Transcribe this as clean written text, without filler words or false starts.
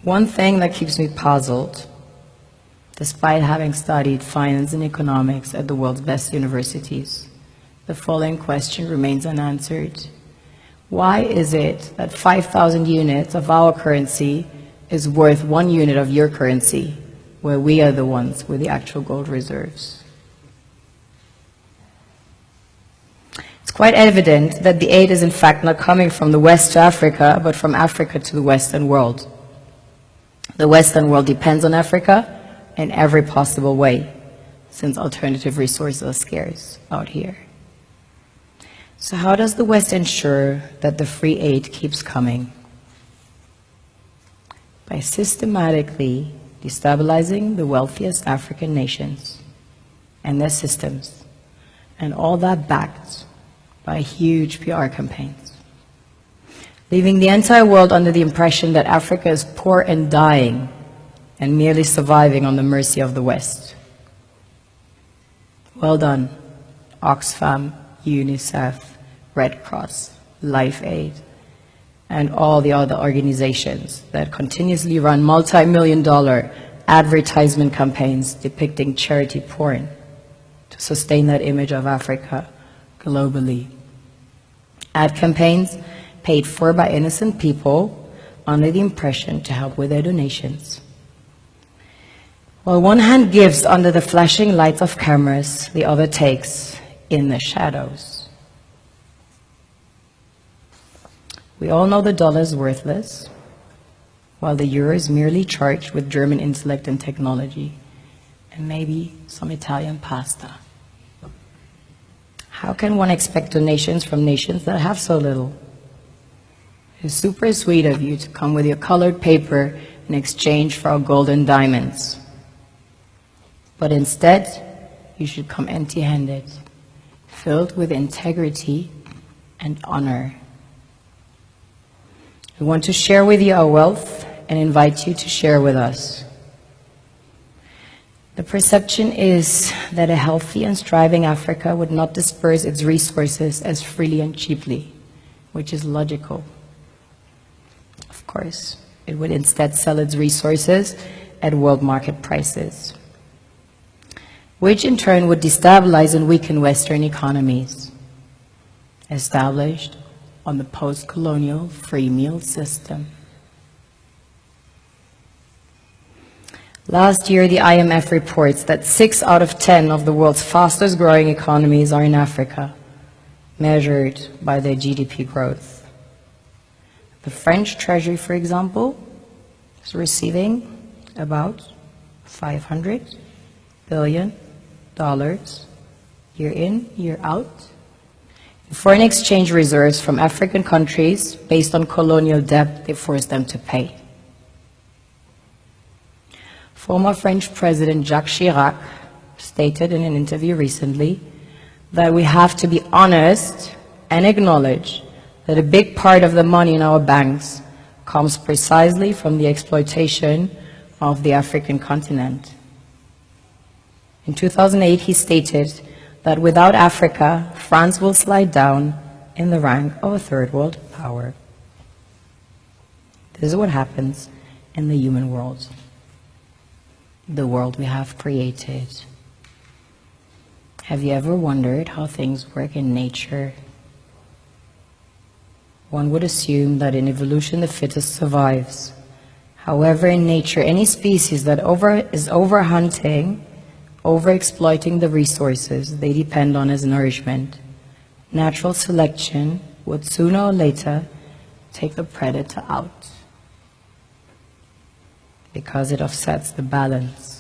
One thing that keeps me puzzled, despite having studied finance and economics at the world's best universities, the following question remains unanswered. Why is it that 5,000 units of our currency is worth 1 unit of your currency, where we are the ones with the actual gold reserves? It's quite evident that the aid is in fact not coming from the West to Africa, but from Africa to the Western world. The Western world depends on Africa in every possible way, since alternative resources are scarce out here. So how does the West ensure that the free aid keeps coming? By systematically destabilizing the wealthiest African nations and their systems, and all that backed by huge PR campaigns, leaving the entire world under the impression that Africa is poor and dying and merely surviving on the mercy of the West. Well done, Oxfam, UNICEF, Red Cross, Life Aid, and all the other organizations that continuously run multi-million-dollar advertisement campaigns depicting charity porn to sustain that image of Africa globally. Ad campaigns paid for by innocent people under the impression to help with their donations. While one hand gives under the flashing lights of cameras, the other takes in the shadows. We all know the dollar is worthless, while the euro is merely charged with German intellect and technology, and maybe some Italian pasta. How can one expect donations from nations that have so little? It's super sweet of you to come with your colored paper in exchange for our gold and diamonds. But instead, you should come empty-handed, filled with integrity and honor. We want to share with you our wealth and invite you to share with us. The perception is that a healthy and striving Africa would not disperse its resources as freely and cheaply, which is logical. Of course, it would instead sell its resources at world market prices, which in turn would destabilize and weaken Western economies, established on the post-colonial free meal system. Last year, the IMF reports that 6 out of 10 of the world's fastest growing economies are in Africa, measured by their GDP growth. The French Treasury, for example, is receiving about $500 billion year in, year out, in foreign exchange reserves from African countries based on colonial debt they forced them to pay. Former French President Jacques Chirac stated in an interview recently that we have to be honest and acknowledge that a big part of the money in our banks comes precisely from the exploitation of the African continent. In 2008, he stated that without Africa, France will slide down in the rank of a third world power. This is what happens in the human world, the world we have created. Have you ever wondered how things work in nature? One would assume that in evolution the fittest survives. However, in nature, any species that is overhunting, overexploiting the resources they depend on as nourishment, natural selection would sooner or later take the predator out, because it offsets the balance.